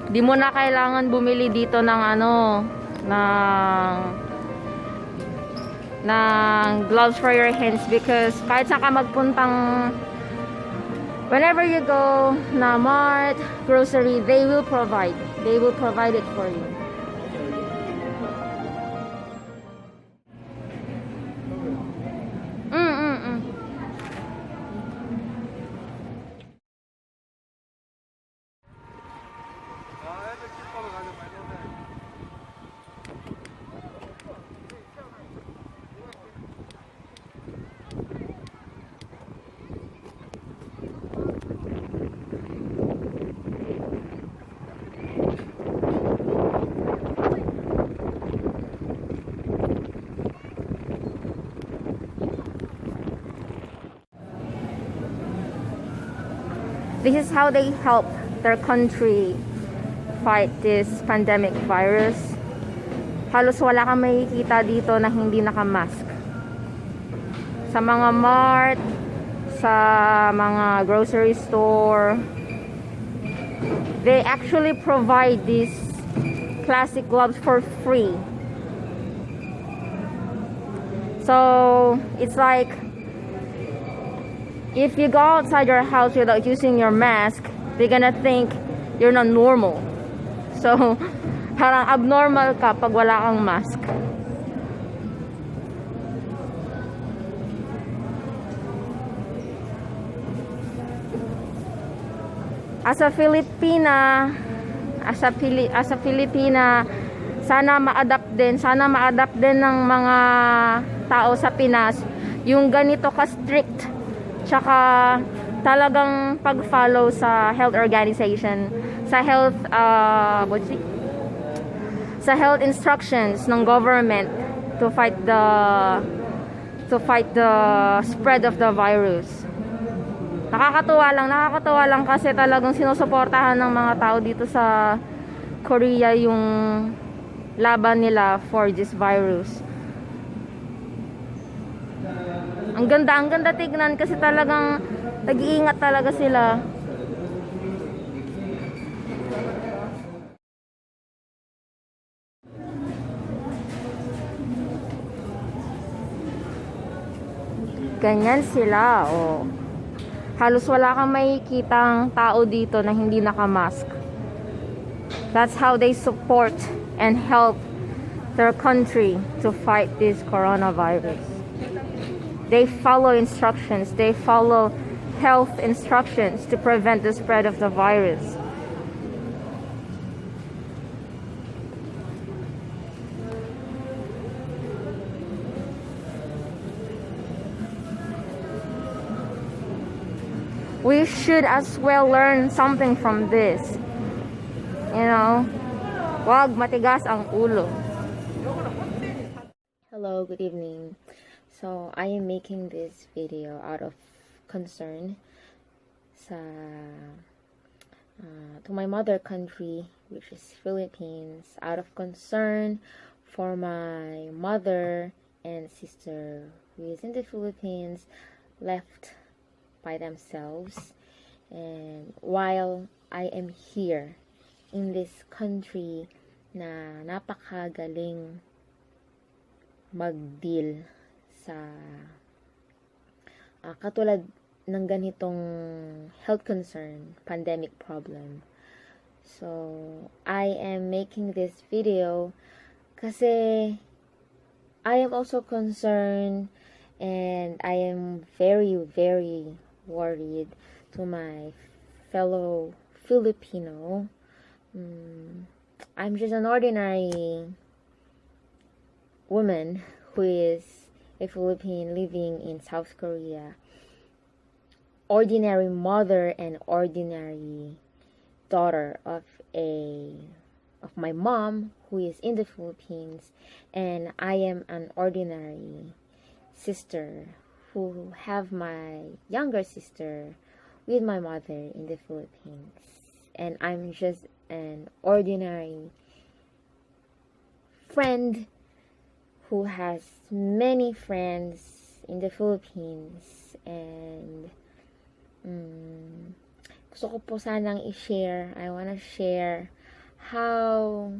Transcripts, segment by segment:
Di mo na kailangan bumili dito ng ano, ng gloves for your hands because kahit saan ka magpuntang, whenever you go na mart, grocery, they will provide it for you. This is how they help their country fight this pandemic virus. Halos wala kang makikita dito na hindi naka-mask. Sa mga mart, sa mga grocery store, they actually provide these plastic gloves for free. So, it's like if you go outside your house without using your mask, they're gonna think you're not normal. So, parang abnormal ka pag wala kang mask. As a Filipina, sana ma-adapt din ng mga tao sa Pinas yung ganito ka-strict, tsaka talagang pag-follow sa health organization, sa health instructions ng government to fight the spread of the virus. Nakakatuwa lang kasi talagang sinusuportahan ng mga tao dito sa Korea yung laban nila for this virus. Ang ganda tignan kasi talagang nag-iingat talaga sila. Ganyan sila, oh. Halos wala kang makikitang tao dito na hindi naka-mask. That's how they support and help their country to fight this coronavirus. They follow instructions. They follow health instructions to prevent the spread of the virus. We should as well learn something from this. You know, wag matigas ang ulo. Hello, good evening. So, I am making this video out of concern to my mother country, which is Philippines, out of concern for my mother and sister who is in the Philippines, left by themselves, and while I am here in this country na napakagaling mag-deal sa katulad ng ganitong health concern, pandemic problem. So, I am making this video kasi I am also concerned and I am very, very worried to my fellow Filipino. I'm just an ordinary woman who is a Filipino living in South Korea. Ordinary mother and ordinary daughter of my mom who is in the Philippines, and I am an ordinary sister who have my younger sister with my mother in the Philippines, and I'm just an ordinary friend who has many friends in the Philippines, and gusto ko po sanang i-share, I wanna share how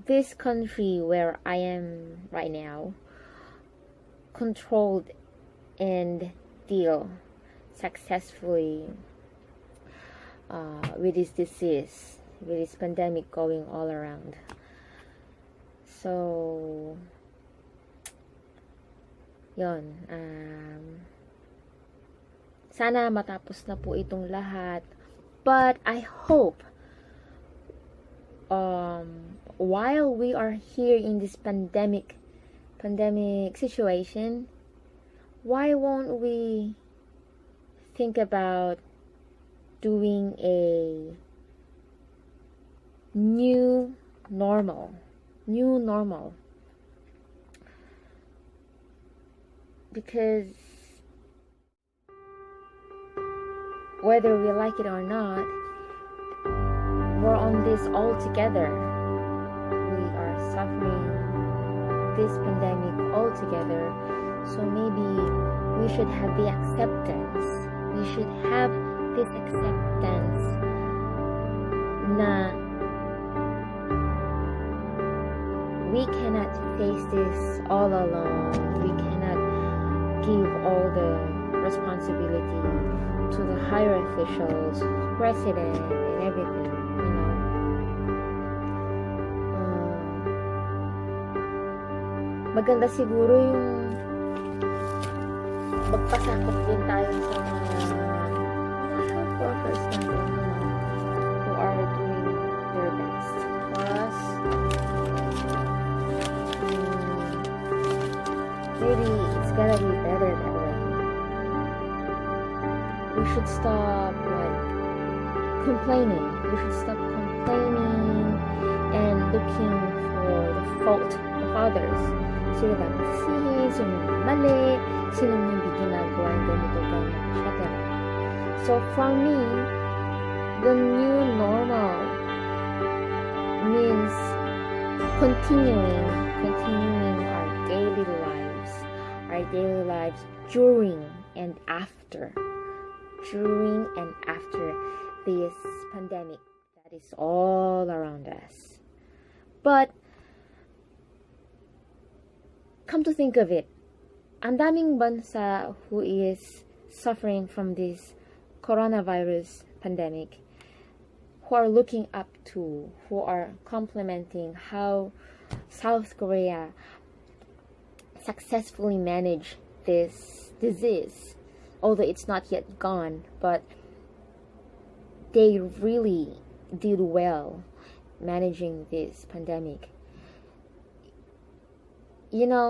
this country where I am right now controlled and deal successfully with this disease, with this pandemic going all around. So yon, sana matapos na po itong lahat, but I hope while we are here in this pandemic situation, why won't we think about doing a new normal? Because whether we like it or not, we're on this all together. We are suffering this pandemic all together. So maybe we should have the acceptance. We should have this acceptance na we cannot face this all alone. We cannot give all the responsibility to the higher officials, president, and everything. Maganda siguro yung magpasakop din tayo sa mga health workers natin, who are doing their best for us. Maybe it's gonna be better that way. We should stop complaining. We should stop complaining and looking for the fault of others. Sino ba magsisihin, sino mali, sino hindi ginagawa yung ganito, etc. So for me, the new normal means continuing our daily lives during and after this pandemic that is all around us. But come to think of it, ang daming bansa who is suffering from this coronavirus pandemic, who are looking up to, who are complimenting how South Korea successfully managed this disease, although it's not yet gone, but they really did well managing this pandemic.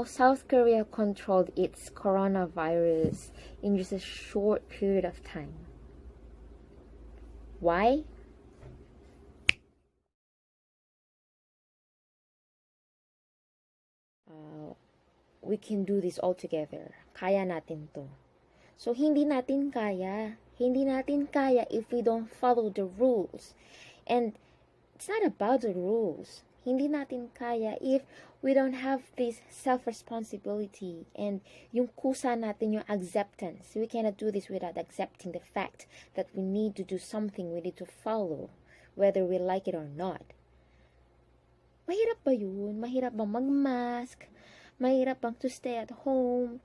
South Korea controlled its coronavirus in just a short period of time. Why? We can do this all together. Kaya natin to. So, hindi natin kaya if we don't follow the rules. And it's not about the rules. Hindi natin kaya if we don't have this self-responsibility and yung kusa natin, yung acceptance. We cannot do this without accepting the fact that we need to do something, we need to follow, whether we like it or not. Mahirap ba yun? Mahirap bang mag-mask? Mahirap bang to stay at home?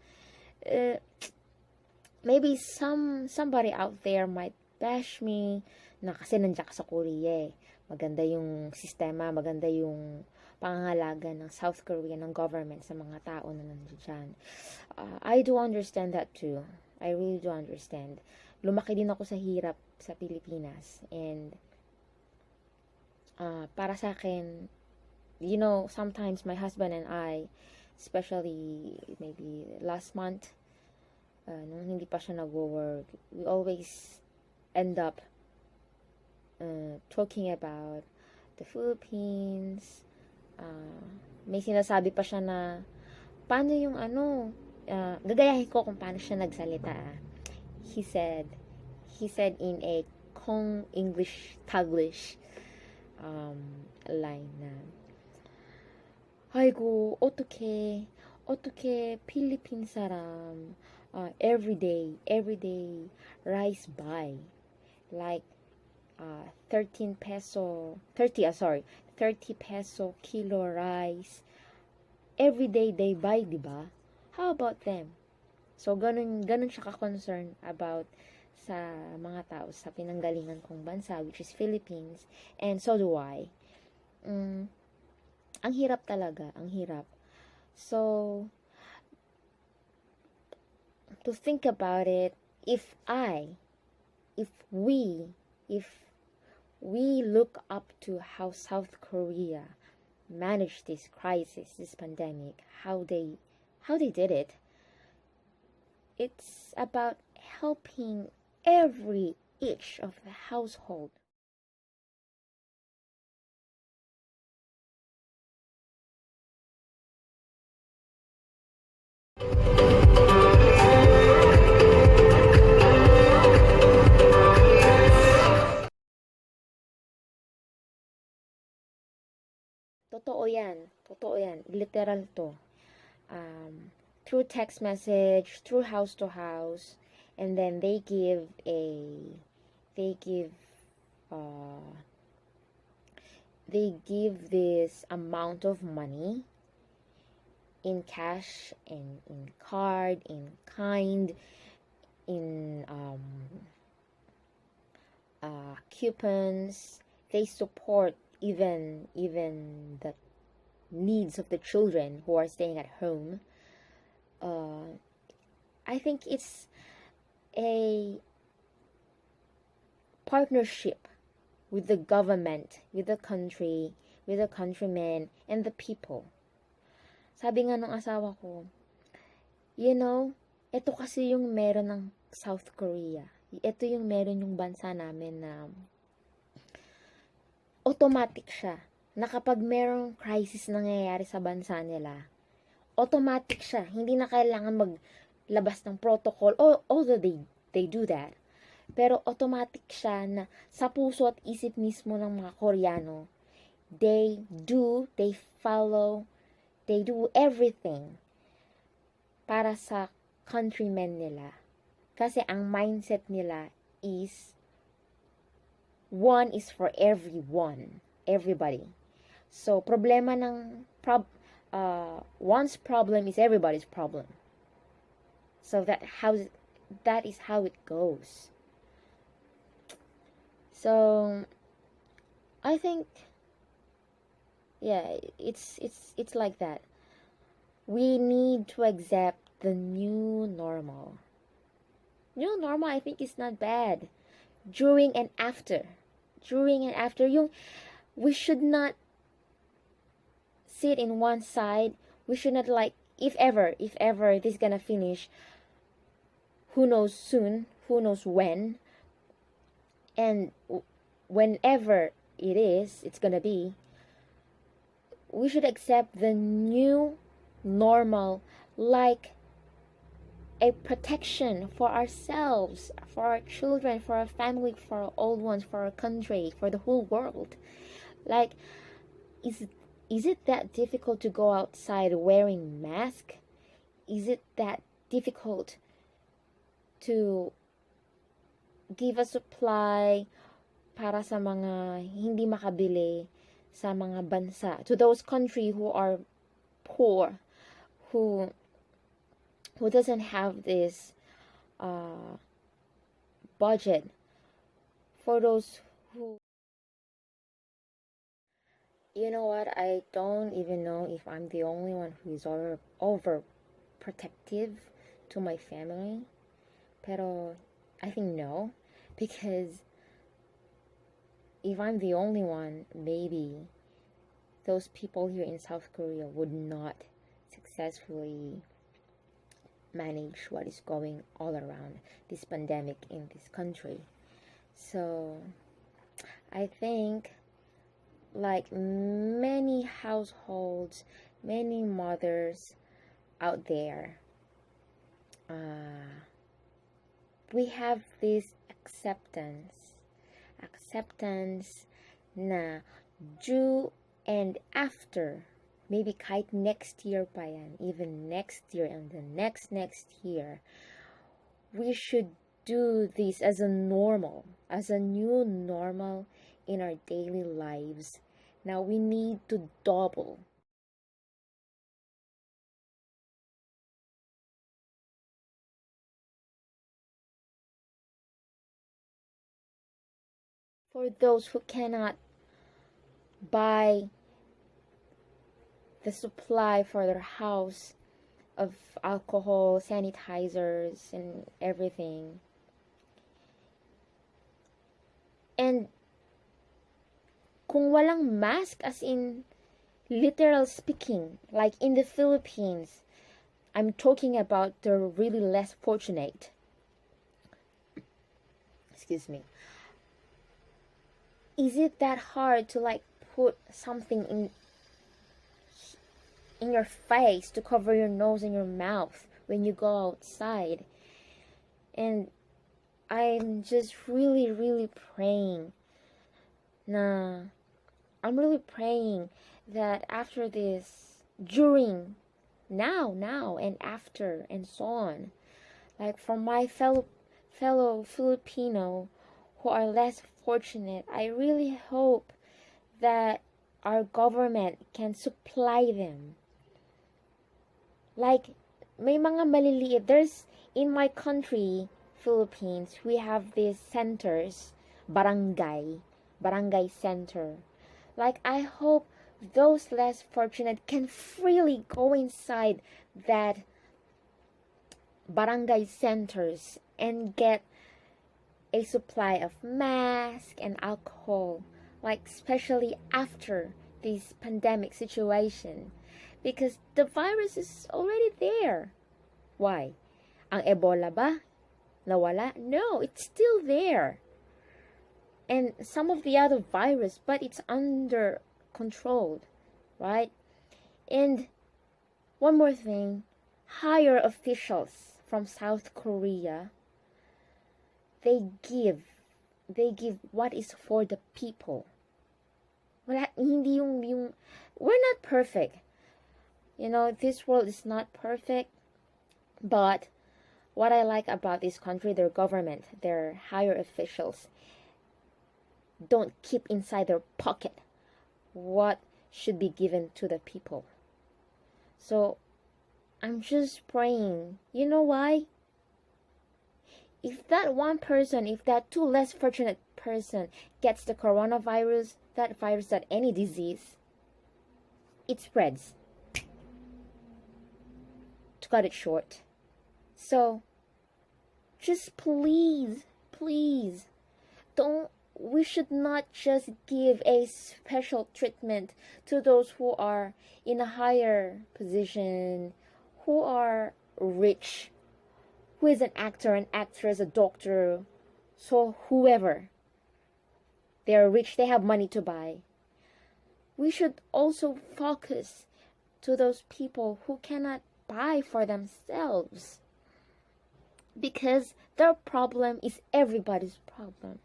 Maybe somebody out there might bash me na kasi nandiyan ka sa Korea eh. Maganda yung sistema, maganda yung pangangalaga ng South Korea, ng government sa mga tao na nandiyan. I do understand that too. I really do understand. Lumaki din ako sa hirap sa Pilipinas. And para sa akin, sometimes my husband and I, especially maybe last month, nung hindi pa siya nag-work, we always end up talking about the Philippines. May sinasabi pa siya na paano yung gagayahin ko kung paano siya nagsalita. He said in a Kong English Taglish line na 아이고 어떻게 필리핀 사람 every day rice buy, like 30 peso kilo rice. Every day they buy, di ba? How about them? So, ganun siya ka-concern about sa mga tao sa pinanggalingan kong bansa, which is Philippines. And so do I. Ang hirap talaga. Ang hirap. So, to think about it, if we look up to how South Korea managed this crisis, this pandemic, how they did it, it's about helping every each of the household. Totoo yan, literal to. Through text message, through house to house, and then they give this amount of money in cash and in card, in kind, in coupons. They support even the needs of the children who are staying at home. I think it's a partnership with the government, with the country, with the countrymen, and the people. Sabi nga nung asawa ko, ito kasi yung meron ng South Korea. Ito yung meron yung bansa namin na automatic siya. Na kapag merong crisis nangyayari sa bansa nila, automatic siya. Hindi na kailangan maglabas ng protocol, although they do that. Pero automatic siya na sa puso at isip mismo ng mga Koreano, they follow, they do everything para sa countrymen nila. Kasi ang mindset nila is one is for everyone, everybody. So, problema ng one's problem is everybody's problem. So that is how it goes. So, I think, yeah, it's like that. We need to accept the new normal. New normal, I think, is not bad. During and after, we should not sit in one side. We should not if ever this is gonna finish, who knows soon, who knows when, and whenever it's gonna be, we should accept the new normal like a protection for ourselves, for our children, for our family, for our old ones, for our country, for the whole world. Like, is it that difficult to go outside wearing mask? Is it that difficult to give a supply para sa mga hindi makabili sa mga bansa, to those countries who are poor, who doesn't have this budget, for those who, you know what, I don't even know if I'm the only one who is over protective to my family, pero I think no, because if I'm the only one, maybe those people here in South Korea would not successfully manage what is going all around this pandemic in this country. So I think, like many households, many mothers out there, we have this acceptance na due and after, maybe kahit next year pa yan, even next year and the next year, we should do this as a normal, as a new normal in our daily lives. Now we need to double. For those who cannot buy the supply for their house of alcohol, sanitizers, and everything. And kung walang mask, as in literal speaking, like in the Philippines, I'm talking about the really less fortunate. Excuse me. Is it that hard to like put something in your face to cover your nose and your mouth when you go outside? And I'm just really praying. I'm really praying that after this, during, now, and after, and so on, like for my fellow Filipino who are less fortunate, I really hope that our government can supply them. Like, may mga maliliit. There's, in my country, Philippines, we have these centers, barangay center. Like, I hope those less fortunate can freely go inside that barangay centers and get a supply of masks and alcohol, like especially after this pandemic situation, because the virus is already there. Why? Ang Ebola ba? Nawala? No, it's still there. And some of the other virus, but it's under control, right? And one more thing, higher officials from South Korea, they give what is for the people. Wala, hindi yung we're not perfect. You know, this world is not perfect, but what I like about this country, their government, their higher officials, don't keep inside their pocket what should be given to the people. So I'm just praying. You know why? If that one person, if that two less fortunate person gets the coronavirus, that virus, that any disease, it spreads. To cut it short. So just please, we should not just give a special treatment to those who are in a higher position, who are rich, who is an actor, an actress, a doctor, so whoever. They are rich, they have money to buy. We should also focus to those people who cannot buy for themselves, because their problem is everybody's problem.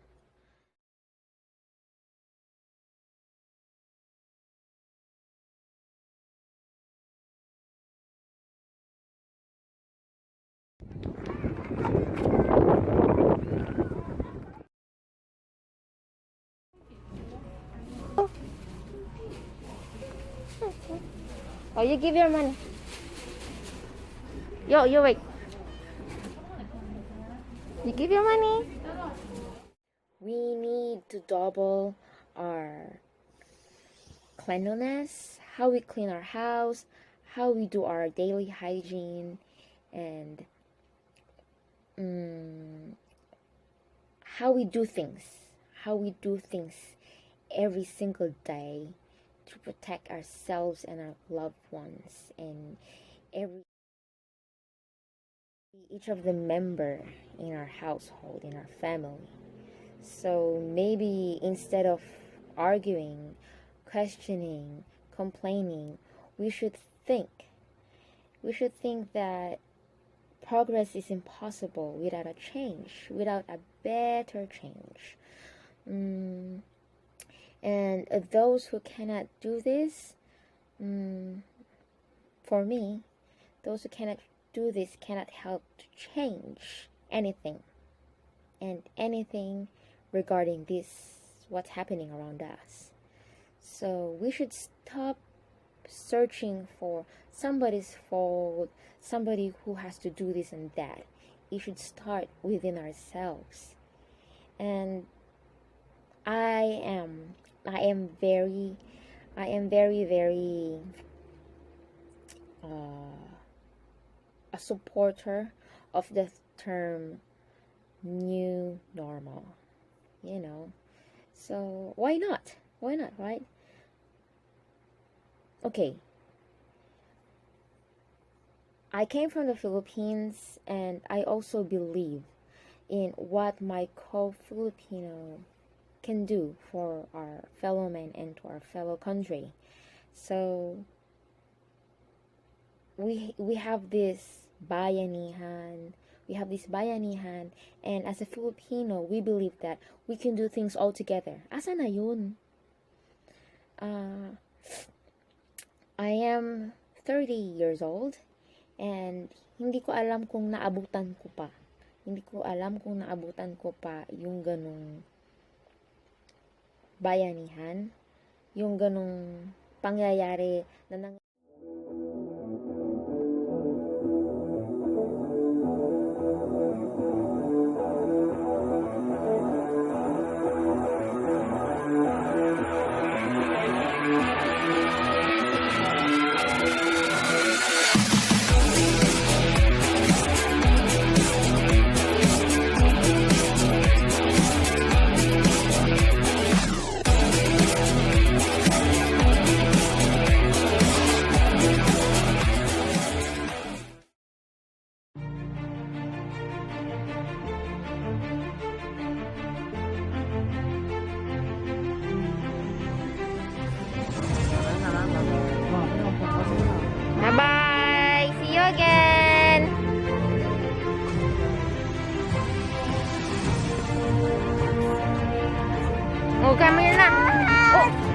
Oh, you give your money. You wait. You give your money. We need to double our cleanliness, how we clean our house, how we do our daily hygiene, and how we do things every single day to protect ourselves and our loved ones and each of the member in our household, in our family. So maybe instead of arguing, questioning, complaining, we should think that progress is impossible without a change, without a better change. And those who cannot do this, for me, those who cannot do this cannot help to change anything. and anything regarding this, what's happening around us. So we should stop searching for somebody's fault, somebody who has to do this and that. It should start within ourselves. And I am very a supporter of the term new normal, so why not, right? Okay, I came from the Philippines, and I also believe in what my co-Filipino can do for our fellow men and to our fellow country. So we have this bayanihan, and as a Filipino, we believe that we can do things all together. Asa na yun? I am 30 years old, and hindi ko alam kung naabutan ko pa yung ganong bayanihan, yung ganong pangyayari na Bye-bye! See you again! Oh, come here na! Oh!